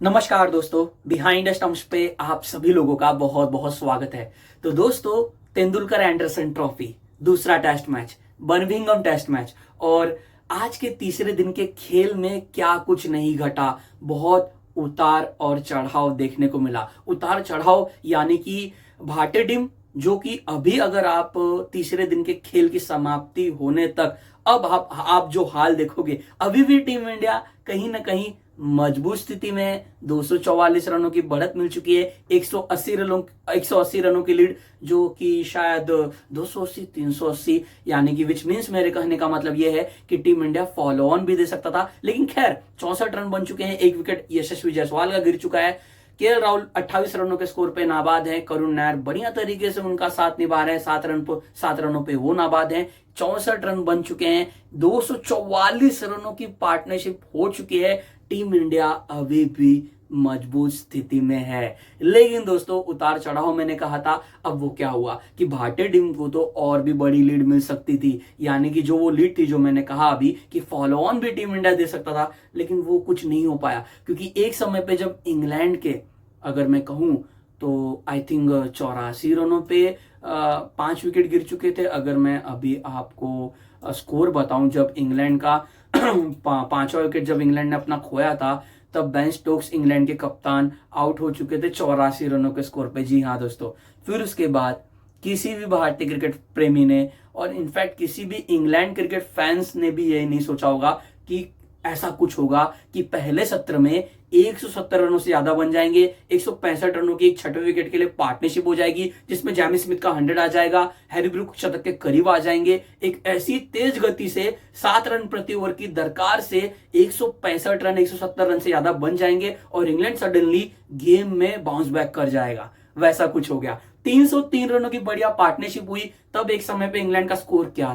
नमस्कार दोस्तों, behind the stumps पे आप सभी लोगों का बहुत बहुत स्वागत है। तो दोस्तों, तेंदुलकर एंडरसन ट्रॉफी दूसरा test match, Birmingham test match और आज के तीसरे दिन के खेल में क्या कुछ नहीं घटा। बहुत उतार और चढ़ाव देखने को मिला। उतार चढ़ाव यानी कि भाटे टीम, जो कि अभी अगर आप तीसरे दिन के खेल की समाप्ति होने तक अब आप जो हाल देखोगे, अभी भी टीम इंडिया कहीं ना कहीं मजबूत स्थिति में 244 रनों की बढ़त मिल चुकी है। 180 रनों की लीड, जो कि शायद 280 380, यानी कि विच मीन्स मेरे कहने का मतलब यह है कि टीम इंडिया फॉलो ऑन भी दे सकता था। लेकिन खैर 64 रन बन चुके हैं। एक विकेट यशस्वी जायसवाल का गिर चुका है। केएल राहुल 28 रनों के स्कोर पे नाबाद है। करुण नायर बढ़िया तरीके से उनका साथ निभा रहे हैं। 7 रनों पे वो नाबाद हैं। 64 रन बन चुके हैं। 244 रनों की पार्टनरशिप हो चुकी है। टीम इंडिया अभी भी मजबूत स्थिति में है। लेकिन दोस्तों, उतार चढ़ाव मैंने कहा था, अब वो क्या हुआ कि भारतीय टीम को तो और भी बड़ी लीड मिल सकती थी। यानी कि जो वो लीड थी, जो मैंने कहा अभी कि फॉलो ऑन भी टीम इंडिया दे सकता था, लेकिन वो कुछ नहीं हो पाया। क्योंकि एक समय पे जब इंग्लैंड के, अगर मैं कहूं तो आई थिंक 84 रनों पे 5 विकेट गिर चुके थे। अगर मैं अभी आपको स्कोर बताऊं, जब इंग्लैंड का पांचवा विकेट जब इंग्लैंड ने अपना खोया था, तब बेन स्टोक्स इंग्लैंड के कप्तान आउट हो चुके थे 84 रनों के स्कोर पे। जी हाँ दोस्तों, फिर उसके बाद किसी भी भारतीय क्रिकेट प्रेमी ने, और इनफैक्ट किसी भी इंग्लैंड क्रिकेट फैंस ने भी यही नहीं सोचा होगा कि ऐसा कुछ होगा कि पहले सत्र में 170 रनों से ज्यादा बन जाएंगे। 165 रनों की एक छठे विकेट के लिए पार्टनरशिप हो जाएगी, जिसमें जैमी स्मिथ का 100 आ जाएगा। हैरी ब्रूक शतक के करीब आ जाएंगे। एक ऐसी तेज गति से 7 रन प्रति ओवर की दरकार से 165 रन, 170 रन से ज्यादा बन जाएंगे और इंग्लैंड सडनली गेम में बाउंस बैक कर जाएगा। वैसा कुछ हो गया। 303 रनों की बढ़िया पार्टनरशिप हुई। तब एक समय पे इंग्लैंड का स्कोर क्या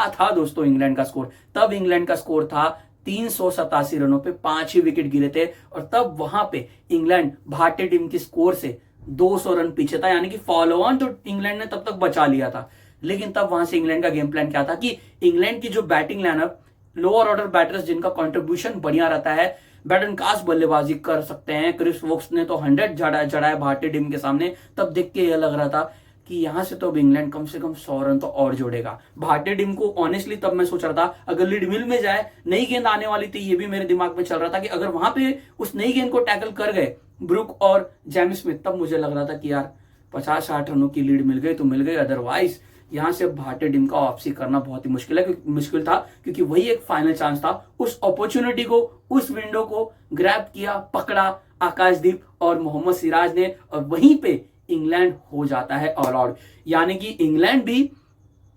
था दोस्तों? इंग्लैंड का स्कोर तब, इंग्लैंड का स्कोर था 387 रनों पे 5 ही विकेट गिरे थे। और तब वहां पे इंग्लैंड भारतीय टीम की स्कोर से 200 रन पीछे था। यानी कि फॉलो ऑन तो इंग्लैंड ने तब तक बचा लिया था। लेकिन तब वहां से इंग्लैंड का गेम प्लान क्या था कि इंग्लैंड की जो batting lineup, lower order batters जिनका कंट्रीब्यूशन बढ़िया रहता है, बैटन कास्ट बल्लेबाजी कर सकते हैं। क्रिस वोक्स ने तो 100 जड़ा भारतीय टीम के सामने। तब देख के यह लग रहा था कि यहां से तो अब इंग्लैंड कम से कम 100 रन तो और जोड़ेगा। भारतीय टीम को ऑनेस्टली तब मैं सोच रहा था, अगर लीड मिल में जाए, नई गेंद आने वाली थी, ये भी मेरे दिमाग में चल रहा था कि अगर वहां पे उस नई गेंद को टैकल कर गए ब्रुक और जैमी स्मिथ, तब मुझे लग रहा था कि यार 50-60 रनों की लीड मिल गई तो मिल गई। अदरवाइज यहां से भारतीय टीम का वापसी करना बहुत ही मुश्किल था, क्योंकि वही एक फाइनल चांस था। उस अपॉर्चुनिटी को, उस विंडो को ग्रैब किया, पकड़ा आकाशदीप और मोहम्मद सिराज ने, और वहीं पे इंग्लैंड हो जाता है ऑल आउट। यानी कि इंग्लैंड भी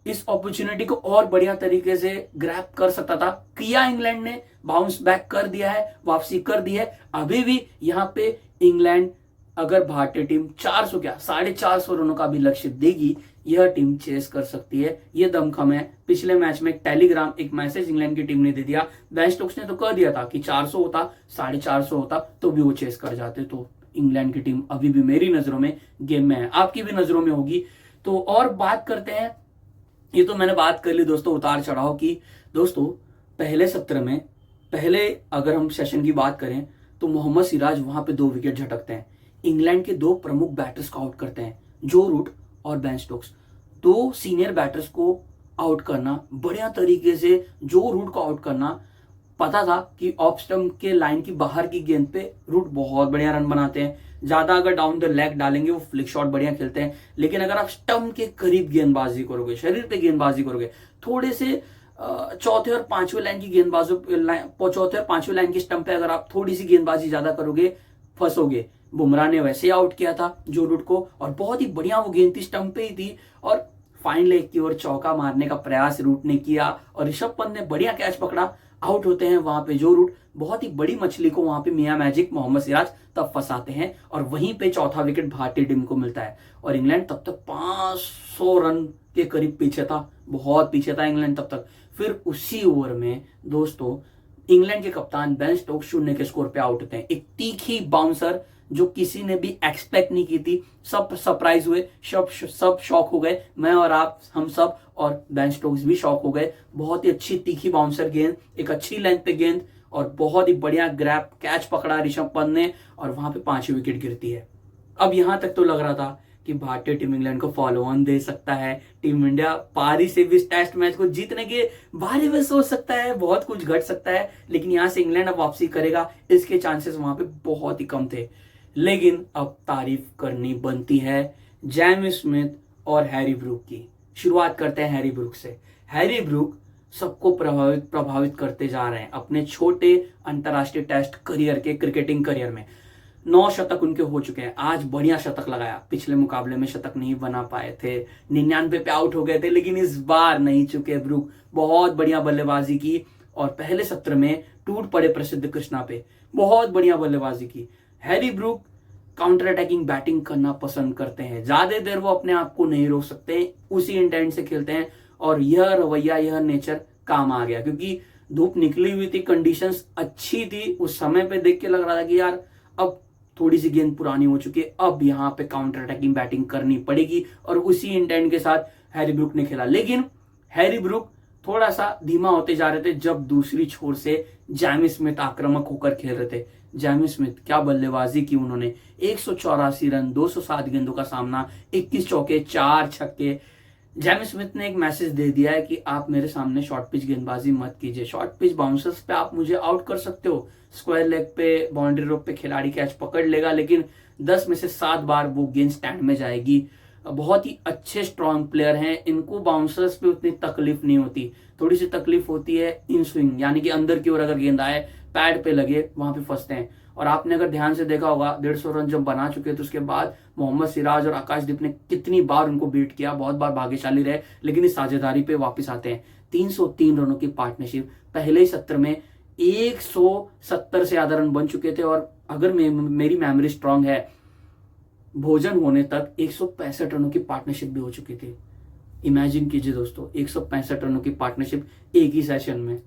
इस अपॉर्चुनिटी को और बढ़िया तरीके से ग्रैब कर सकता था। किया इंग्लैंड ने, बाउंस बैक कर दिया है, वापसी कर दी है। अभी भी यहां पे इंग्लैंड, अगर भारतीय टीम 400 क्या 450 रनों का भी लक्ष्य देगी, यह टीम चेस कर सकती है। यह दमखम है। पिछले मैच में एक टेलीग्राम, एक मैसेज इंग्लैंड की टीम ने दे दिया। बेन स्टोक्स ने तो कह दिया था कि 400 होता, 450 होता तो भी वो चेस कर जाते। तो इंग्लैंड की टीम अभी भी मेरी नजरों में गेम में है, आपकी भी नजरों में होगी। तो और बात करते हैं, ये तो मैंने बात कर ली दोस्तों उतार चढ़ाव की। दोस्तों, पहले सत्र में, पहले अगर हम सेशन की बात करें तो मोहम्मद सिराज वहां पे 2 विकेट झटकते हैं। इंग्लैंड के 2 प्रमुख बैटर्स को आउट करते हैं, जो रूट और बेन स्टोक्स। 2 सीनियर बैटर्स को आउट करना, बढ़िया तरीके से जो रूट को आउट करना। पता था कि ऑफ स्टंप के लाइन की बाहर की गेंद पे रूट बहुत बढ़िया रन बनाते हैं। ज्यादा अगर डाउन द लेग डालेंगे वो फ्लिक शॉट बढ़िया खेलते हैं। लेकिन अगर आप स्टंप के करीब गेंदबाजी करोगे, शरीर पे गेंदबाजी करोगे, थोड़े से चौथे और पांचवें लाइन की चौथे और पांचवें लाइन की स्टंप पे अगर आप थोड़ी सी गेंदबाजी ज्यादा करोगे, फंसोगे। बुमराह ने वैसे आउट किया था जो रूट को, और बहुत ही बढ़िया वो गेंद थी, स्टंप पे ही थी, और फाइन लेग की ओर चौका मारने का प्रयास रूट ने किया और ऋषभ पंत ने बढ़िया कैच पकड़ा। आउट होते हैं वहां पे जो रूट। बहुत ही बड़ी मछली को वहां पे मियां मैजिक मोहम्मद सिराज तब फंसाते हैं, और वहीं पे चौथा विकेट भारतीय टीम को मिलता है। और इंग्लैंड तब तक 500 रन के करीब पीछे था, बहुत पीछे था इंग्लैंड तब तक। फिर उसी ओवर में दोस्तों, इंग्लैंड के कप्तान बेन स्टोक्स 0 के स्कोर पे आउट होते हैं। एक तीखी बाउंसर जो किसी ने भी एक्सपेक्ट नहीं की थी। सब सरप्राइज हुए, सब शॉक हो गए, मैं और आप, हम सब, और बेन स्टोक्स भी शॉक हो गए। बहुत ही अच्छी तीखी बाउंसर गेंद, एक अच्छी लेंथ पे गेंद, और बहुत ही बढ़िया ग्रैब कैच पकड़ा ऋषभ पंत ने और वहां पे 5 विकेट गिरती है। अब यहां तक तो लग रहा था कि भारतीय टीम इंग्लैंड को फॉलो ऑन दे सकता है, टीम इंडिया पारी से भी इस टेस्ट मैच को जीतने के बारे में सोच सकता है, बहुत कुछ घट सकता है, लेकिन यहां से इंग्लैंड अब वापसी करेगा इसके चांसेस वहां पे बहुत ही कम थे। लेकिन अब तारीफ करनी बनती है जैमी स्मिथ और हैरी ब्रूक की। शुरुआत करते हैं हैरी ब्रूक से। हैरी ब्रूक सबको प्रभावित करते जा रहे हैं अपने छोटे अंतरराष्ट्रीय टेस्ट करियर के क्रिकेटिंग करियर में। 9 शतक उनके हो चुके हैं। आज बढ़िया शतक लगाया, पिछले मुकाबले में शतक नहीं बना पाए थे, 99 पे आउट हो गए थे, लेकिन इस बार नहीं चुके ब्रूक। बहुत बढ़िया बल्लेबाजी की और पहले सत्र में टूट पड़े प्रसिद्ध कृष्णा पे, बहुत बढ़िया बल्लेबाजी की। Harry Brook counter attacking batting करना पसंद करते हैं, ज्यादा देर वो अपने आप को नहीं रोक सकते, उसी इंटेंट से खेलते हैं और यह रवैया, यह नेचर काम आ गया क्योंकि धूप निकली हुई थी, कंडीशंस अच्छी थी। उस समय पे देख के लग रहा था कि यार अब थोड़ी सी गेंद पुरानी हो चुकी है, अब यहाँ पे काउंटर अटैकिंग बैटिंग करनी पड़ेगी और उसी इंटेंट के साथ हैरी ब्रूक ने खेला। लेकिन हैरी ब्रूक थोड़ा सा धीमा होते जा रहे थे जब दूसरी छोर से जैमी स्मिथ आक्रामक होकर खेल रहे थे। जैमी स्मिथ क्या बल्लेबाजी की उन्होंने, 184 रन, 207 गेंदों का सामना, 21 चौके, 4 छक्के। जैमी स्मिथ ने एक मैसेज दे दिया है कि आप मेरे सामने शॉर्ट पिच गेंदबाजी मत कीजिए, शॉर्ट पिच बाउंसर्स पे आप मुझे आउट कर सकते हो, स्क्वायर लेग पे, बाउंड्री रोप पे खिलाड़ी कैच पकड़ लेगा, लेकिन 10 में से 7 बार वो गेंद स्टैंड में जाएगी। बहुत ही अच्छे स्ट्रॉन्ग प्लेयर हैं, इनको बाउंसर्स पे उतनी तकलीफ नहीं होती, थोड़ी सी तकलीफ होती है इन स्विंग, यानी कि अंदर की ओर अगर गेंद आए, पैड पे लगे, वहां पे फंसते हैं। और आपने अगर ध्यान से देखा होगा 150 रन जब बना चुके तो उसके बाद मोहम्मद सिराज और आकाशदीप ने कितनी बार उनको बीट किया, बहुत बार भाग्यशाली रहे, लेकिन इस साझेदारी पे वापस आते हैं। 303 रनों की पार्टनरशिप, पहले ही सत्र में 170 से ज्यादा रन बन चुके थे और अगर मेरी मेमोरी स्ट्रांग है, भोजन होने तक 165 रनों की पार्टनरशिप भी हो चुकी थी। इमेजिन कीजिए दोस्तों, 165 रनों की पार्टनरशिप एक ही सेशन में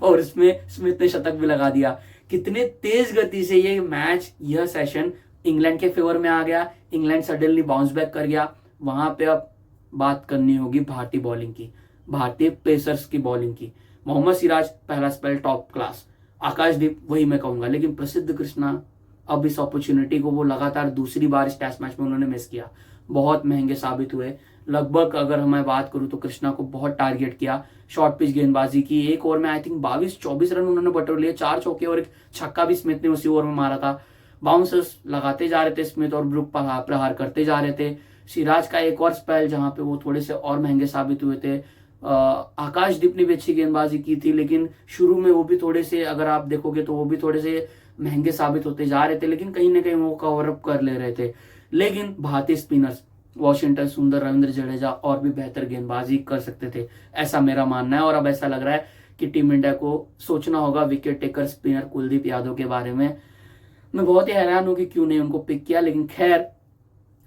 और इसमें स्मिथ ने शतक भी लगा दिया। कितने तेज गति से ये मैच, यह सेशन इंग्लैंड के फेवर में आ गया, इंग्लैंड सडनली बाउंस बैक कर गया। वहां पे अब बात करनी होगी भारतीय बॉलिंग की, भारतीय पेसर्स की बॉलिंग की। मोहम्मद सिराज पहला स्पेल टॉप क्लास, आकाशदीप वही मैं कहूंगा, लेकिन प्रसिद्ध कृष्णा अब इस अपॉर्चुनिटी को वो लगातार दूसरी बार इस टेस्ट मैच में उन्होंने मिस किया, बहुत महंगे साबित हुए। लगभग अगर मैं बात करूं तो कृष्णा को बहुत टारगेट किया, शॉर्ट पिच गेंदबाजी की, एक ओवर में आई थिंक 22-24 रन उन्होंने बटोर लिए, 4 चौके और एक छक्का भी स्मिथ ने उसी ओवर में मारा था। बाउंसर्स लगाते जा रहे थे स्मिथ और ब्रूक प्रहार करते जा रहे थे। सिराज का एक और स्पेल जहां पे वो थोड़े से और महंगे साबित हुए थे। आकाशदीप ने भी अच्छी गेंदबाजी की थी, लेकिन शुरू में वो भी थोड़े से, अगर आप देखोगे तो वो भी थोड़े से महंगे साबित होते जा रहे थे, लेकिन कहीं ना कहीं वो कवर अप कर ले रहे थे। लेकिन भारतीय स्पिनर्स वॉशिंगटन सुंदर, रविंद्र जडेजा और भी बेहतर गेंदबाजी कर सकते थे, ऐसा मेरा मानना है। और अब ऐसा लग रहा है कि टीम इंडिया को सोचना होगा wicket taker spinner Kuldeep Yadav के बारे में। मैं बहुत ही हैरान हूं कि क्यों नहीं उनको पिक किया, लेकिन खैर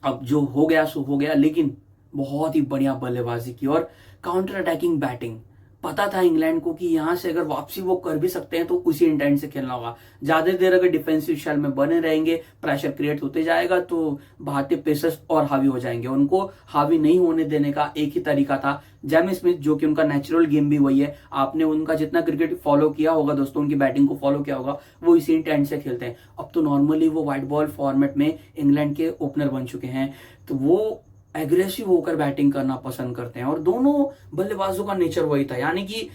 अब जो हो गया सो हो गया। लेकिन बहुत ही बढ़िया बल्लेबाजी की और काउंटर अटैकिंग बैटिंग। पता था इंग्लैंड को कि यहां से अगर वापसी वो कर भी सकते हैं तो उसी इंटेंट से खेलना होगा। ज्यादा देर अगर डिफेंसिव शेल में बने रहेंगे, प्रेशर क्रिएट होते जाएगा तो भारतीय पेसर्स और हावी हो जाएंगे। उनको हावी नहीं होने देने का एक ही तरीका था, जैमी स्मिथ जो कि उनका नेचुरल गेम भी वही है, आपने उनका जितना क्रिकेट फॉलो किया होगा दोस्तों, उनकी बैटिंग को फॉलो किया होगा, वो इसी इंटेंट से खेलते हैं। अब तो नॉर्मली वो व्हाइट बॉल फॉर्मेट में इंग्लैंड के ओपनर बन चुके हैं, तो वो एग्रेसिव होकर बैटिंग करना पसंद करते हैं और दोनों बल्लेबाजों का नेचर वही था। यानी कि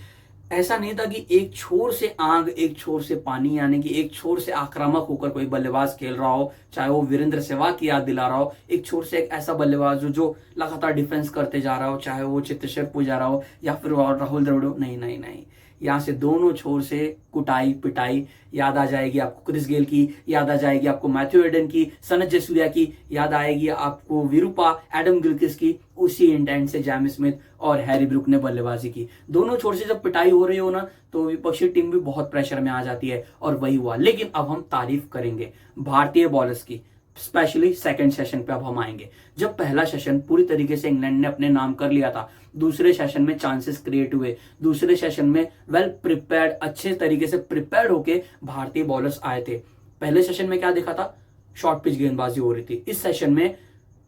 ऐसा नहीं था कि एक छोर से आग एक छोर से पानी, यानी कि एक छोर से आक्रामक होकर कोई बल्लेबाज खेल रहा हो, चाहे वो वीरेंद्र सहवाग की याद दिला रहा हो, एक छोर से एक ऐसा बल्लेबाज हो जो लगातार डिफेंस करते जा रहा हो, चाहे वो चेतेश्वर पुजारा हो या फिर राहुल द्रविड़ हो। नहीं नहीं नहीं, यहाँ से दोनों छोर से कुटाई पिटाई। याद आ जाएगी आपको क्रिस गेल की, याद आ जाएगी आपको मैथ्यू एडन की, सनत जयसूर्या की, याद आएगी आपको विरूपा, एडम गिलक्रिस्ट की। उसी इंटेंट से जैमी स्मिथ और हैरी ब्रूक ने बल्लेबाजी की। दोनों छोर से जब पिटाई हो रही हो ना, तो विपक्षी टीम भी बहुत प्रेशर में आ जाती है और वही हुआ। लेकिन अब हम तारीफ करेंगे भारतीय बॉलर्स की, स्पेशली सेकंड सेशन पे अब हम आएंगे। जब पहला सेशन पूरी तरीके से इंग्लैंड ने अपने नाम कर लिया था, दूसरे सेशन में चांसेस क्रिएट हुए, दूसरे सेशन में वेल प्रिपेयर्ड, अच्छे तरीके से प्रिपेयर्ड होके भारतीय बॉलर्स आए थे। पहले सेशन में क्या देखा था, शॉर्ट पिच गेंदबाजी हो रही थी। इस सेशन में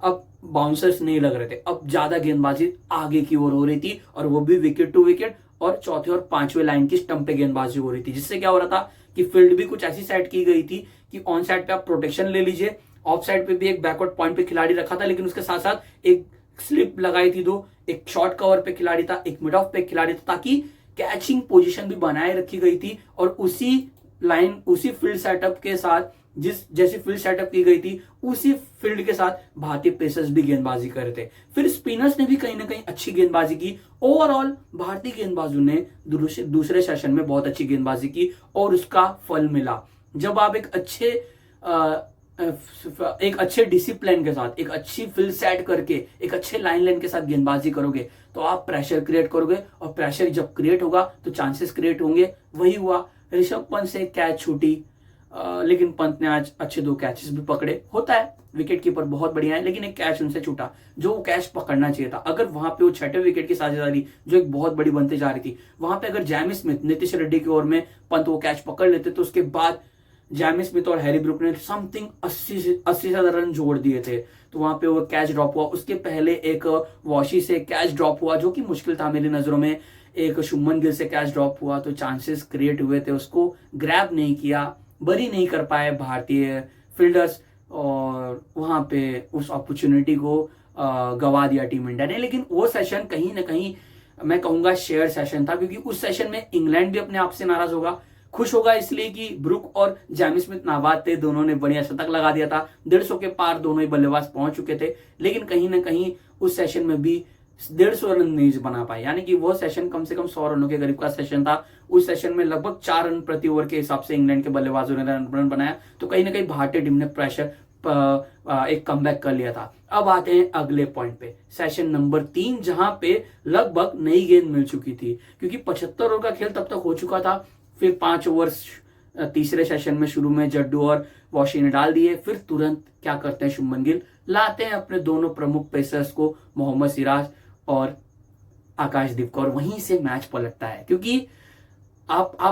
अब बाउंसर्स नहीं लग रहे थे, अब ज्यादा गेंदबाजी आगे की ओर हो रही थी और वो भी विकेट टू विकेट और चौथे और पांचवें लाइन की स्टंप पे गेंदबाजी हो रही थी, जिससे क्या हो रहा था कि फील्ड भी कुछ ऐसी सेट की गई थी कि ऑन साइड पे आप प्रोटेक्शन ले लीजिए, ऑफ साइड पे भी एक बैकवर्ड पॉइंट पे खिलाड़ी रखा था, लेकिन उसके साथ साथ एक स्लिप लगाई थी दो, एक शॉर्ट कवर पे खिलाड़ी था, एक मिड ऑफ पे खिलाड़ी था, ताकि कैचिंग पोजीशन भी बनाए रखी गई थी। और उसी फील्ड सेटअप के साथ, जैसी फील्ड सेटअप की गई थी उसी फील्ड के साथ भारतीय पेसर्स भी गेंदबाजी कर रहे थे। फिर स्पिनर्स ने भी कहीं ना कहीं अच्छी गेंदबाजी की। ओवरऑल भारतीय गेंदबाजों ने दूसरे सेशन में बहुत अच्छी गेंदबाजी की और उसका फल मिला। जब आप एक अच्छे डिसिप्लिन के साथ, एक अच्छी फील्ड सेट करके, एक अच्छे लाइन के साथ गेंदबाजी करोगे तो आप प्रेशर क्रिएट करोगे, और प्रेशर जब क्रिएट होगा तो चांसेस क्रिएट होंगे। वही हुआ, ऋषभ पंत से कैच छूटी, लेकिन पंत ने आज अच्छे 2 कैचेस भी पकड़े। होता है, विकेट कीपर बहुत बढ़िया है, लेकिन एक कैच उनसे छूटा जो वो कैच पकड़ना चाहिए था। अगर वहां पे वो 6ठे विकेट की साझेदारी जो एक बहुत बड़ी बनती जा रही थी, वहां पे अगर जैमी स्मिथ, नीतीश रेड्डी की ओर में पंत वो कैच पकड़ लेते तो उसके बाद जैमी स्मिथ और हैरी ब्रूक ने समथिंग 80 से ज्यादा रन जोड़ दिए थे। तो वहां पे वो कैच ड्रॉप हुआ। उसके पहले एक वॉशी से कैच ड्रॉप हुआ जो कि मुश्किल था मेरी नजरों में। एक शुभमन गिल से कैच ड्रॉप हुआ, तो चांसेस क्रिएट हुए थे, उसको ग्रैब नहीं किया, बरी नहीं कर पाए भारतीय फील्डर्स, और वहां पे उस अपॉर्चुनिटी को गवा दिया टीम इंडिया ने। लेकिन वो सेशन कहीं ना कहीं मैं कहूंगा शेयर सेशन था, क्योंकि उस सेशन में इंग्लैंड भी अपने आप से नाराज होगा, खुश होगा इसलिए कि ब्रुक और जैमी स्मिथ नाबाद थे, दोनों ने बढ़िया शतक लगा दिया था, 150 के पार दोनों ही बल्लेबाज पहुंच चुके थे। लेकिन कहीं ना कहीं उस सेशन में भी 150 रन नहीं बना पाए, यानी कि वो सेशन कम से कम 100 रनों के करीब का सेशन था। उस सेशन में लगभग 4 रन प्रति ओवर के हिसाब से इंग्लैंड के बल्लेबाजों ने रन बनाया, तो कहीं ना कहीं भारतीय टीम ने प्रेशर एक कमबैक कर लिया था। अब आते हैं अगले पॉइंट पे, सेशन नंबर 3, जहां पे लगभग नई गेंद मिल चुकी थी, क्योंकि 75 ओवर का खेल तब तक हो चुका था। फिर 5 ओवर तीसरे सेशन में शुरू में जड्डू और वॉशी ने डाल दिए। फिर तुरंत क्या करते हैं, शुभमन गिल लाते हैं अपने दोनों प्रमुख पेसर्स को, मोहम्मद सिराज और आकाशदीप को, और वहीं से मैच पलटता है। क्योंकि आप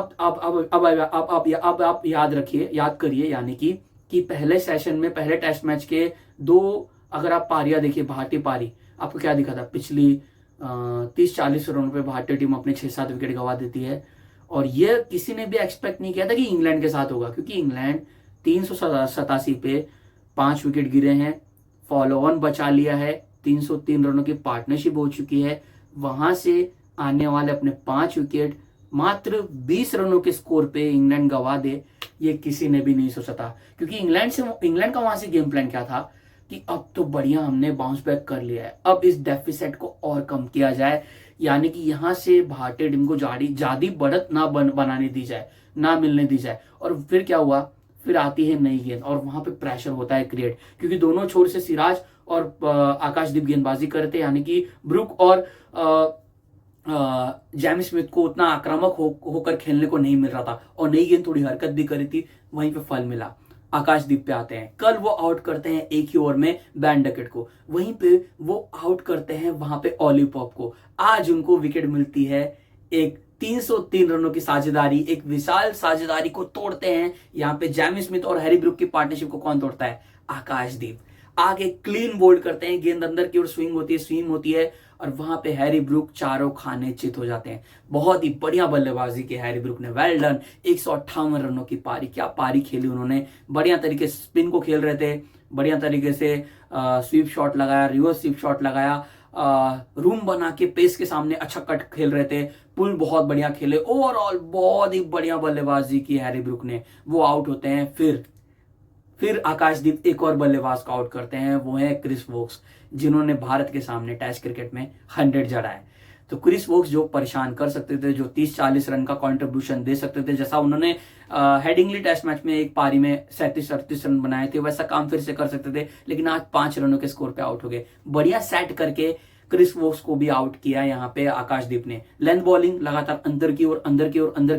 याद रखिए, याद करिए, यानी कि पहले सेशन में, पहले टेस्ट मैच के 2 अगर आप पारियां देखिए, भारतीय पारी आपको क्या दिखा था, पिछली 30-40 रनों पे भारतीय टीम अपने 6-7 विकेट गंवा देती है। और ये किसी ने भी एक्सपेक्ट नहीं किया था कि इंग्लैंड के साथ होगा, क्योंकि इंग्लैंड 387 पे 5 विकेट गिरे हैं, फॉलो ऑन बचा लिया है, 303 रनों की पार्टनरशिप हो चुकी है। वहां से आने वाले अपने 5 विकेट मात्र 20 रनों के स्कोर पे इंग्लैंड गवा दे, ये किसी ने भी नहीं सोचा था। क्योंकि इंग्लैंड का वहां से गेम प्लान क्या था कि अब तो बढ़िया हमने बाउंस बैक कर लिया है, अब इस डेफिसिट को और कम किया जाए, यानी कि यहां से भारतीय टीम को ज्यादा बढ़त ना बनाने दी जाए, ना मिलने दी जाए। और फिर क्या हुआ, फिर आती है नई गेंद और वहां पे प्रेशर होता है क्रिएट, क्योंकि दोनों छोर से सिराज और आकाशदीप गेंदबाजी करते, यानी कि ब्रुक और जैमी स्मिथ को उतना आक्रामक होकर खेलने को नहीं मिल रहा था, और नई गेंद थोड़ी हरकत भी करी थी, वहीं पे फल मिला। आकाशदीप पे आते हैं, कल वो आउट करते हैं एक ही ओवर में बैन डकेट को, वहीं पे वो आउट करते हैं वहां पे ऑली पॉप को। आज उनको विकेट मिलती है, एक 303 रनों की साझेदारी, एक विशाल साझेदारी को तोड़ते हैं। यहाँ पे जैमी स्मिथ और हैरी ब्रूक की पार्टनरशिप को कौन तोड़ता है, आकाशदीप। आगे क्लीन बोल्ड करते हैं, गेंद अंदर की ओर स्विंग होती है और वहां पे हैरी ब्रूक चारों खाने चित हो जाते हैं। बहुत ही बढ़िया बल्लेबाजी की हैरी ब्रूक ने, वेल डन। 158 रनों की पारी, क्या पारी खेली उन्होंने, बढ़िया तरीके से स्पिन को खेल रहे थे, बढ़िया तरीके से स्वीप शॉट लगाया, रिवर्स स्वीप शॉट लगाया, रूम बना के पेस के सामने अच्छा कट खेल रहे थे, पुल बहुत बढ़िया खेले। ओवरऑल बहुत ही बढ़िया बल्लेबाजी की हैरी ब्रूक ने। वो आउट होते हैं, फिर आकाशदीप एक और बल्लेबाज को आउट करते हैं, वो है क्रिस वोक्स, जिन्होंने भारत के सामने टेस्ट क्रिकेट में 100 जड़ा है। तो क्रिस वोक्स जो परेशान कर सकते थे, जो 30-40 रन का कंट्रीब्यूशन दे सकते थे, जैसा उन्होंने हेडिंगली टेस्ट मैच में एक पारी में 37-38 रन बनाए थे, वैसा काम फिर से कर सकते थे, लेकिन आज 5 रनों के स्कोर पे आउट हो गए। बढ़िया सेट करके क्रिस वोक्स को भी आउट किया यहाँ पे आकाशदीप ने। लेंथ बॉलिंग लगातार अंदर की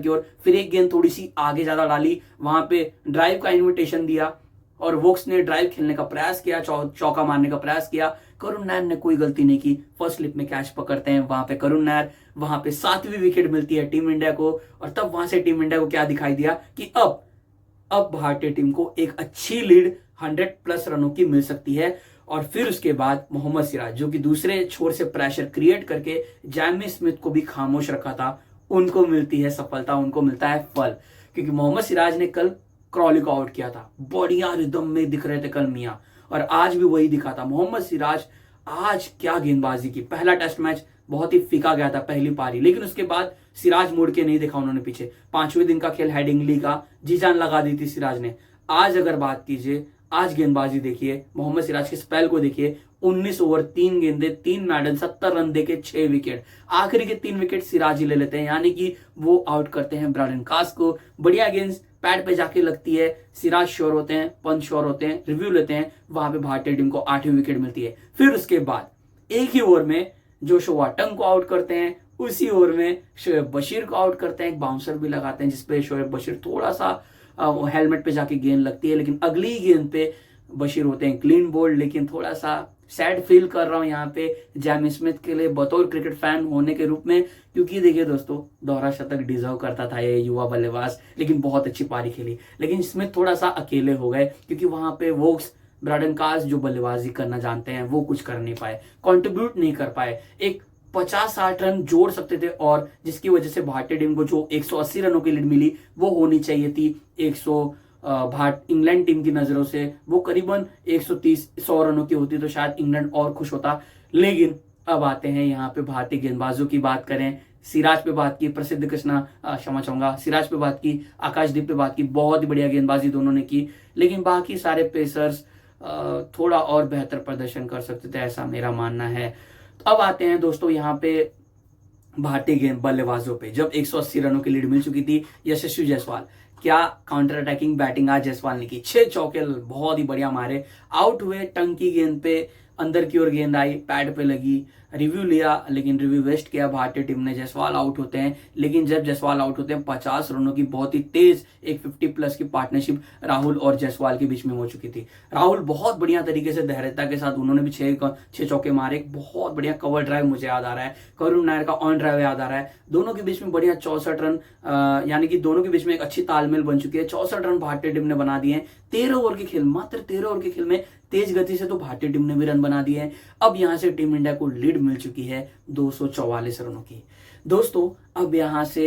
ओर, फिर एक गेंद थोड़ी सी आगे ज्यादा डाली, वहां पे ड्राइव का इन्विटेशन दिया और वोक्स ने ड्राइव खेलने का प्रयास किया, चौका मारने का प्रयास किया। करुण नायर ने कोई गलती नहीं की, फर्स्ट स्लिप में कैच पकड़ते हैं वहां पे करुण नायर, वहां पे 7वीं विकेट मिलती है टीम इंडिया को। और तब वहां से टीम इंडिया को क्या दिखाई दिया कि अब भारतीय टीम को एक अच्छी लीड 100+ रनों की मिल सकती है। और फिर उसके बाद मोहम्मद सिराज जो कि दूसरे छोर से प्रेशर क्रिएट करके जैमी स्मिथ को भी खामोश रखा था, उनको मिलती है सफलता, उनको मिलता है फल। क्योंकि मोहम्मद सिराज ने कल क्रॉली को आउट किया था, बढ़िया रिदम में दिख रहे थे कल मियां, और आज भी वही दिखा था मोहम्मद सिराज। आज क्या गेंदबाजी की। पहला टेस्ट मैच बहुत ही फीका गया था पहली पारी, लेकिन उसके बाद सिराज मुड़ के नहीं देखा उन्होंने पीछे। 5वें दिन का खेल हेडिंगली का, जी जान लगा दी थी सिराज ने। आज अगर बात कीजिए, आज गेंदबाजी देखिए, मोहम्मद सिराज के स्पेल को देखिए, 19 ओवर 3 गेंदे 3 मेडल 70 रन देके 6 विकेट। आखिरी के 3 विकेट सिराज ही ले लेते हैं, यानी कि वो आउट करते हैं ब्राडन कास को। बढ़िया गेंद पैड पे जाके लगती है, सिराज श्योर होते हैं, पंत श्योर होते हैं, रिव्यू लेते हैं, वहां पे भारतीय टीम को 8वीं विकेट मिलती है। फिर उसके बाद एक ही ओवर में जोशुआ टंग को आउट करते हैं, उसी ओवर में शोएब बशीर को आउट करते हैं, एक बाउंसर भी लगाते हैं जिसपे शोएब बशीर थोड़ा सा हेलमेट पे जाके गेंद लगती है, लेकिन अगली ही गेंद पे बशीर होते हैं क्लीन बोल्ड। लेकिन थोड़ा सा सैड फील कर रहा हूं यहाँ पे जैमी स्मिथ के लिए बतौर क्रिकेट फैन होने के रूप में, क्योंकि देखिए दोस्तों, दोहरा शतक डिजर्व करता था ये युवा बल्लेबाज, लेकिन बहुत अच्छी पारी खेली। लेकिन स्मिथ थोड़ा सा अकेले हो गए, क्योंकि वहां पे वोक्स ब्राडन कास जो बल्लेबाजी करना जानते हैं वो कुछ कर नहीं पाए, कंट्रीब्यूट नहीं कर पाए। एक 50-60 रन जोड़ सकते थे, और जिसकी वजह से भारतीय टीम को जो 180 रनों की लीड मिली वो होनी चाहिए थी 100। इंग्लैंड टीम की नजरों से वो करीबन 130-100 रनों की होती तो शायद इंग्लैंड और खुश होता। लेकिन अब आते हैं यहाँ पे भारतीय गेंदबाजों की बात करें। सिराज पे बात की, प्रसिद्ध कृष्णा क्षमा चाहूंगा, सिराज पे बात की, आकाशदीप पे बात की, बहुत ही बढ़िया गेंदबाजी दोनों ने की। लेकिन बाकी सारे पेसर्स थोड़ा और बेहतर प्रदर्शन कर सकते थे, ऐसा मेरा मानना है। अब आते हैं दोस्तों यहाँ पे भारतीय गेंद बल्लेबाजों पे। जब 180 रनों की लीड मिल चुकी थी, यशस्वी जायसवाल, क्या काउंटर अटैकिंग बैटिंग आज जायसवाल ने की। 6 चौके बहुत ही बढ़िया मारे, आउट हुए टंग की गेंद पे, अंदर की ओर गेंद आई, पैड पे लगी, रिव्यू लिया, लेकिन रिव्यू वेस्ट किया भारतीय टीम ने। जायसवाल आउट होते हैं, लेकिन जब जायसवाल आउट होते हैं 50 रनों की बहुत ही तेज एक 50+ की पार्टनरशिप राहुल और जायसवाल के बीच में हो चुकी थी। राहुल बहुत बढ़िया तरीके से धैर्यता के साथ उन्होंने भी 6 चौके मारे। बहुत बढ़िया कवर ड्राइव मुझे याद आ रहा है, करुण नायर का ऑन ड्राइव याद आ रहा है। दोनों के बीच में बढ़िया 64 रन, यानी कि दोनों के बीच में एक अच्छी तालमेल बन चुकी है। 64 रन भारतीय टीम ने बना दिए हैं 13 ओवर के खेल, मात्र 13 ओवर के खेल में तेज गति से तो भारतीय टीम ने भी रन बना दिए हैं। अब यहां से टीम इंडिया को लीड मिल चुकी है 244 रनों की। दोस्तों अब यहां से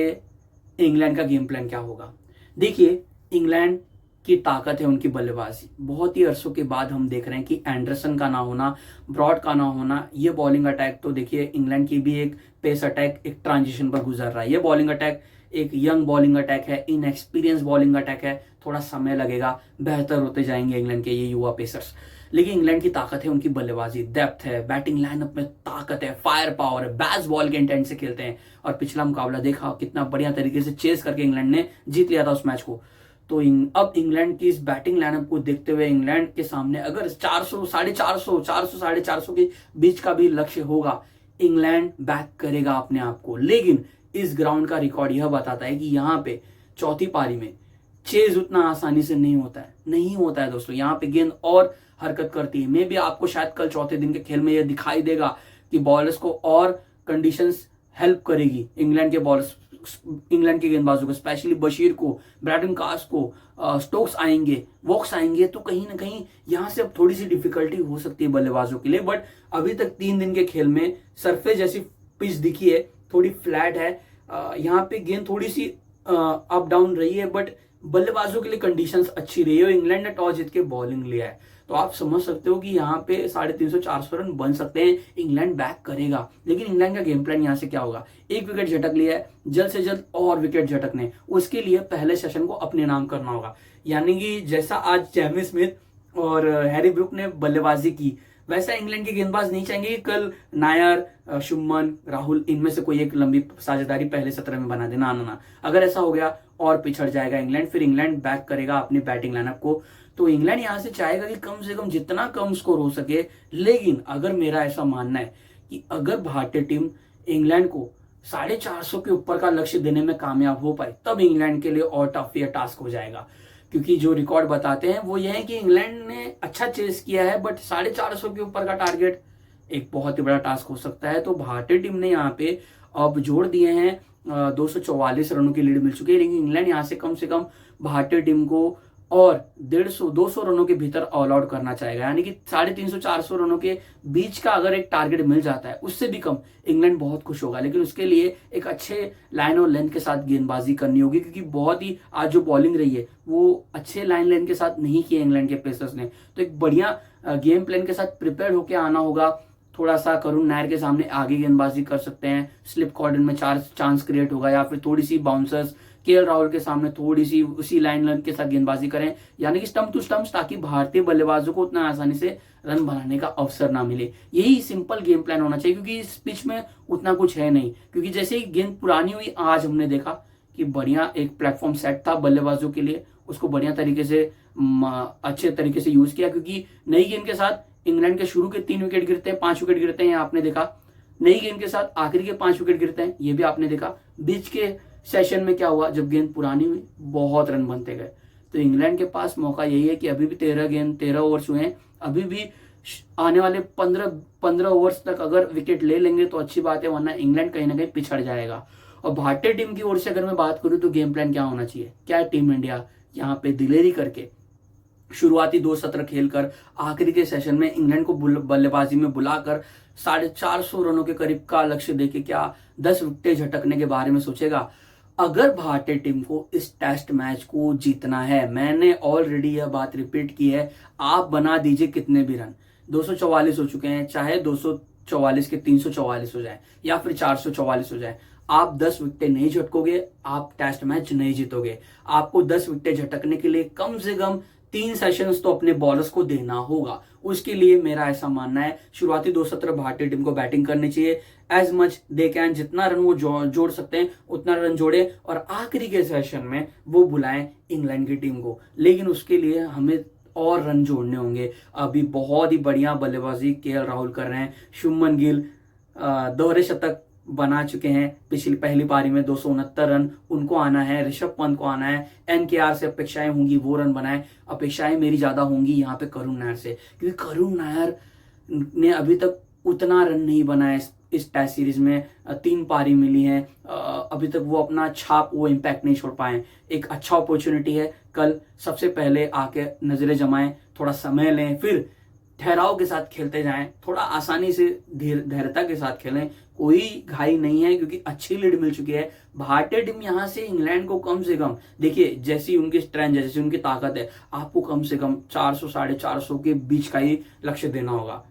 इंग्लैंड का गेम प्लान क्या होगा। देखिए, इंग्लैंड की ताकत है उनकी बल्लेबाजी। बहुत ही अरसों के बाद हम देख रहे हैं कि एंडरसन का ना होना, ब्रॉड का ना होना, ये बॉलिंग अटैक तो देखिए इंग्लैंड की भी एक पेस अटैक एक ट्रांजिशन पर गुजर रहा है। ये बॉलिंग अटैक एक यंग बॉलिंग अटैक है, इनएक्सपीरियंस बॉलिंग अटैक है, थोड़ा समय लगेगा, बेहतर होते जाएंगे इंग्लैंड के ये युवा पेसर्स। लेकिन इंग्लैंड की ताकत है उनकी बल्लेबाजी, डेप्थ है, बैटिंग लाइनअप में ताकत है, फायर पावर है, बैस बॉल के इंटेंट से खेलते हैं। और पिछला मुकाबला देखा कितना बढ़िया तरीके से चेस करके इंग्लैंड ने जीत लिया था उस मैच को। तो अब इंग्लैंड की इस बैटिंग लाइनअप को देखते हुए इंग्लैंड के सामने अगर 400, 450, 400, 450 के बीच का भी लक्ष्य होगा, इंग्लैंड बैक करेगा अपने आप को। लेकिन इस ग्राउंड का रिकॉर्ड यह बताता है कि यहाँ पे चौथी पारी में चेज उतना आसानी से नहीं होता है दोस्तों। यहाँ पे गेंद और हरकत करती है। मे भी आपको शायद कल चौथे दिन के खेल में यह दिखाई देगा कि बॉलर्स को और कंडीशंस हेल्प करेगी इंग्लैंड के बॉलर्स, इंग्लैंड के गेंदबाजों को, स्पेशली बशीर को, ब्रैडन कास को, स्टोक्स आएंगे, वॉक्स आएंगे, तो कहीं ना कहीं यहां से अब थोड़ी सी डिफिकल्टी हो सकती है बल्लेबाजों के लिए। बट अभी तक 3 दिन के खेल में सरफेस जैसी पिच दिखी है, थोड़ी फ्लैट है, यहाँ पे गेंद थोड़ी सी अप डाउन रही है, बट बल्लेबाजों के लिए कंडीशंस अच्छी रही है। इंग्लैंड ने टॉस जीत के बॉलिंग लिया है, तो आप समझ सकते हो कि यहाँ पे 350-400 रन बन सकते हैं, इंग्लैंड बैक करेगा। लेकिन इंग्लैंड का गेम प्लान यहाँ से क्या होगा, 1 विकेट झटक लिया है, जल्द से जल्द और विकेट झटकने, उसके लिए पहले सेशन को अपने नाम करना होगा। यानी कि जैसा आज जैमी स्मिथ और हैरी ब्रूक ने बल्लेबाजी की, वैसा इंग्लैंड के गेंदबाज नहीं चाहेंगे कि कल नायर, शुभमन, राहुल इनमें से कोई एक लंबी साझेदारी पहले 17 में बना देना। ना, अगर ऐसा हो गया और पिछड़ जाएगा इंग्लैंड, फिर इंग्लैंड बैक करेगा अपनी बैटिंग लाइनअप को। तो इंग्लैंड यहां से चाहेगा कि कम से कम जितना कम स्कोर हो सके। लेकिन अगर मेरा ऐसा मानना है कि अगर भारतीय टीम इंग्लैंड को 450 के ऊपर का लक्ष्य देने में कामयाब हो पाए, तब इंग्लैंड के लिए और टफ या टास्क हो जाएगा। क्योंकि जो रिकॉर्ड बताते हैं वो ये है कि इंग्लैंड ने अच्छा चेस किया है, बट 450 के ऊपर का टारगेट एक बहुत ही बड़ा टास्क हो सकता है। तो भारतीय टीम ने यहाँ पे अब जोड़ दिए हैं, 244 रनों की लीड मिल चुकी है। लेकिन इंग्लैंड यहाँ से कम भारतीय टीम को और 150-200 रनों के भीतर ऑल आउट करना चाहेगा, यानी कि 350-400 रनों के बीच का अगर एक टारगेट मिल जाता है, उससे भी कम, इंग्लैंड बहुत खुश होगा। लेकिन उसके लिए एक अच्छे लाइन और लेंथ के साथ गेंदबाजी करनी होगी, क्योंकि बहुत ही आज जो बॉलिंग रही है वो अच्छे लाइन लेंथ के साथ नहीं किए इंग्लैंड के पेसर्स ने। तो एक बढ़िया गेम प्लान के साथ प्रिपेयर होकर आना होगा। थोड़ा सा करुण नायर के सामने आगे गेंदबाजी कर सकते हैं, स्लिप कॉर्डन में चांस क्रिएट होगा, या फिर थोड़ी सी बाउंसर्स केएल राहुल के सामने थोड़ी सी उसी लाइन लेंथ के साथ गेंदबाजी करें, यानी कि स्टंप टू स्टंप, ताकि भारतीय बल्लेबाजों को उतना आसानी से रन बनाने का अवसर ना मिले। यही सिंपल गेम प्लान होना चाहिए, क्योंकि इस पिच में उतना कुछ है नहीं। क्योंकि जैसे ही गेंद पुरानी हुई, आज हमने देखा कि बढ़िया एक प्लेटफॉर्म सेट था बल्लेबाजों के लिए, उसको बढ़िया तरीके से अच्छे तरीके से यूज किया। क्योंकि नई गेंद के साथ इंग्लैंड के शुरू के 3 विकेट गिरते हैं, 5 विकेट गिरते हैं, आपने देखा। नई गेंद के साथ आखिरी के 5 विकेट गिरते हैं, ये भी आपने देखा। बीच के सेशन में क्या हुआ, जब गेंद पुरानी हुई बहुत रन बनते गए। तो इंग्लैंड के पास मौका यही है कि अभी भी 13 ओवर्स हुए हैं, अभी भी आने वाले 15 ओवर्स तक अगर विकेट ले लेंगे तो अच्छी बात है, वरना इंग्लैंड कहीं ना कहीं पिछड़ जाएगा। और भारतीय टीम की ओर से अगर मैं बात करूं तो गेम प्लान क्या होना चाहिए, क्या टीम इंडिया यहाँ पे दिलेरी करके शुरुआती 2 सत्र खेलकर आखिरी के सेशन में इंग्लैंड को बल्लेबाजी में बुलाकर 450 रनों के करीब का लक्ष्य देके क्या 10 विकेट झटकने के बारे में सोचेगा। अगर भारतीय टीम को इस टेस्ट मैच को जीतना है, मैंने ऑलरेडी यह बात रिपीट की है, आप बना दीजिए कितने भी रन, 244 हो चुके हैं, चाहे 244 के 344 हो जाए या फिर 444 हो जाए, आप 10 विकेट नहीं झटकोगे, आप टेस्ट मैच नहीं जीतोगे। आपको 10 विकेट झटकने के लिए कम से कम 3 सेशंस तो अपने बॉलर्स को देना होगा। उसके लिए मेरा ऐसा मानना है, शुरुआती 2 सत्र भारतीय टीम को बैटिंग करनी चाहिए, एज मच दे कैन, जितना रन वो जोड़ सकते हैं उतना रन जोड़े, और आखिरी के सेशन में वो बुलाएं इंग्लैंड की टीम को। लेकिन उसके लिए हमें और रन जोड़ने होंगे। अभी बहुत ही बढ़िया बल्लेबाजी केएल राहुल कर रहे हैं, शुभमन गिल दोहरे शतक बना चुके हैं, पहली पारी में 269 रन उनको आना है, ऋषभ पंत को आना है, एनकेआर से अपेक्षाएं होंगी वो रन बनाए। अपेक्षाएं मेरी ज्यादा होंगी यहाँ पे करुण नायर से, क्योंकि करुण नायर ने अभी तक उतना रन नहीं बनाया इस टेस्ट सीरीज में। 3 पारी मिली है, अभी तक वो अपना छाप, वो इम्पैक्ट नहीं छोड़ पाए। एक अच्छा अपॉर्चुनिटी है, कल सबसे पहले आके नजरें जमाएं, थोड़ा समय लें, फिर ठहराव के साथ खेलते जाएं, थोड़ा आसानी से धैर्यता के साथ खेलें, कोई घाई नहीं है, क्योंकि अच्छी लीड मिल चुकी है। भारतीय टीम यहां से इंग्लैंड को कम से कम, देखिए जैसी उनकी स्ट्रेंथ है, जैसी उनकी ताकत है, आपको कम से कम 400-450 के बीच का ही लक्ष्य देना होगा।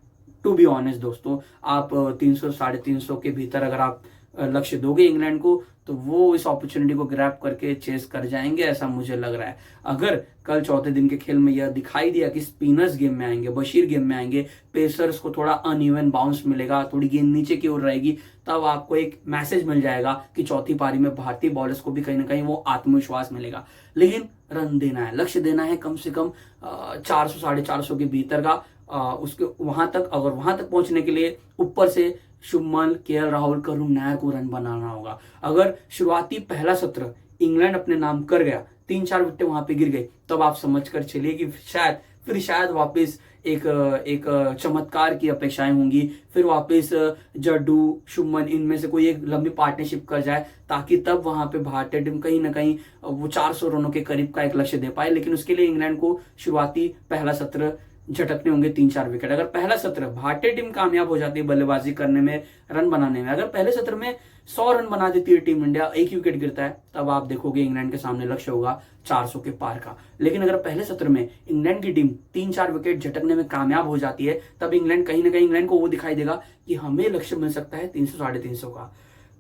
टू बी ऑनेस्ट दोस्तों, आप 300-350 के भीतर अगर आप लक्ष्य दोगे इंग्लैंड को, तो वो इस अपॉर्चुनिटी को ग्रैब करके चेस कर जाएंगे, ऐसा मुझे लग रहा है। अगर कल चौथे दिन के खेल में यह दिखाई दिया कि स्पिनर्स गेम में आएंगे, बशीर गेम में आएंगे, पेसर्स को थोड़ा अनइवन बाउंस मिलेगा, थोड़ी गेंद नीचे की ओर रहेगी, तब आपको एक मैसेज मिल जाएगा कि चौथी पारी में भारतीय बॉलर्स को भी कहीं ना कहीं वो आत्मविश्वास मिलेगा। लेकिन रन देना है, लक्ष्य देना है कम से कम 400-450 के भीतर का। उसके वहां तक पहुंचने के लिए ऊपर से शुभमन, केएल राहुल, करुण नायर को रन बनाना होगा। अगर शुरुआती पहला सत्र इंग्लैंड अपने नाम कर गया, 3-4 विकेट वहां पे गिर गई, तब आप समझ कर चलिए कि शायद वापस एक चमत्कार की अपेक्षाएं होंगी, फिर वापस जड्डू, शुभमन, इनमें से कोई एक लंबी पार्टनरशिप कर जाए, ताकि तब वहां पे भारतीय टीम कहीं ना कहीं वो 400 रनों के करीब का एक लक्ष्य दे पाए। लेकिन उसके लिए इंग्लैंड को शुरुआती पहला सत्र झटकने होंगे 3-4 विकेट। अगर पहला सत्र भारतीय टीम कामयाब हो जाती है बल्लेबाजी करने में, रन बनाने में, अगर पहले सत्र में 100 रन बना देती है टीम इंडिया, 1 विकेट गिरता है, तब आप देखोगे इंग्लैंड के सामने लक्ष्य होगा 400 के पार का। लेकिन अगर पहले सत्र में इंग्लैंड की टीम 3-4 विकेट झटकने में कामयाब हो जाती है, तब इंग्लैंड कहीं ना कहीं इंग्लैंड को वो दिखाई देगा कि हमें लक्ष्य मिल सकता है 300-350 का।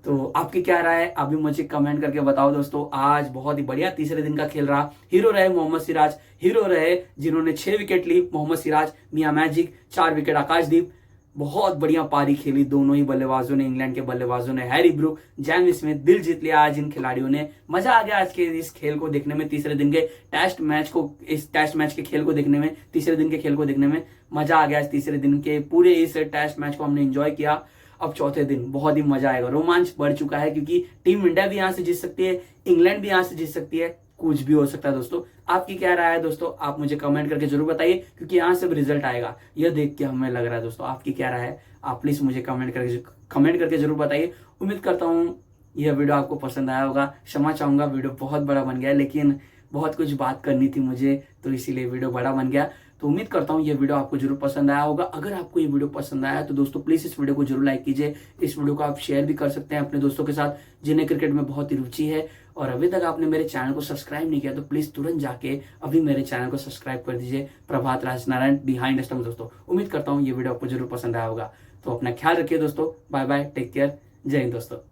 तो आपकी क्या राय है, आप भी मुझे कमेंट करके बताओ दोस्तों। आज बहुत ही बढ़िया तीसरे दिन का खेल रहा, हीरो रहे मोहम्मद सिराज, हीरो रहे जिन्होंने 6 विकेट ली, मोहम्मद सिराज, मियां मैजिक, 4 विकेट आकाशदीप। बहुत बढ़िया पारी खेली दोनों ही बल्लेबाजों ने, इंग्लैंड के बल्लेबाजों ने, हैरी ब्रूक, जैम स्मिथ, दिल जीत लिया आज इन खिलाड़ियों ने। मजा आ गया आज के इस खेल को देखने में, तीसरे दिन के टेस्ट मैच के खेल को देखने में, तीसरे दिन के खेल को देखने में मजा आ गया। आज तीसरे दिन के पूरे इस टेस्ट मैच को हमने एंजॉय किया। अब चौथे दिन बहुत ही मजा आएगा, रोमांच बढ़ चुका है, क्योंकि टीम इंडिया भी यहां से जीत सकती है, इंग्लैंड भी यहां से जीत सकती है, कुछ भी हो सकता है दोस्तों। आपकी क्या राय है दोस्तों, आप मुझे कमेंट करके जरूर बताइए, क्योंकि यहाँ से रिजल्ट आएगा, यह देख के हमें लग रहा है दोस्तों। आपकी क्या राय है, आप प्लीज मुझे कमेंट करके जरूर बताइए। उम्मीद करता हूँ यह वीडियो आपको पसंद आया होगा। क्षमा चाहूंगा वीडियो बहुत बड़ा बन गया है, लेकिन बहुत कुछ बात करनी थी मुझे, तो इसीलिए वीडियो बड़ा बन गया। तो उम्मीद करता हूँ ये वीडियो आपको जरूर पसंद आया होगा। अगर आपको ये वीडियो पसंद आया तो दोस्तों प्लीज इस वीडियो को जरूर लाइक कीजिए। इस वीडियो को आप शेयर भी कर सकते हैं अपने दोस्तों के साथ जिन्हें क्रिकेट में बहुत ही रुचि है। और अभी तक आपने मेरे चैनल को सब्सक्राइब नहीं किया तो प्लीज तुरंत जाके अभी मेरे चैनल को सब्सक्राइब कर दीजिए, प्रभात राजनारायण बिहाइंड द स्टंप्स। दोस्तों उम्मीद करता हूँ ये वीडियो आपको जरूर पसंद आया होगा। तो अपना ख्याल रखिए दोस्तों, बाय बाय, टेक केयर, जय हिंद दोस्तों।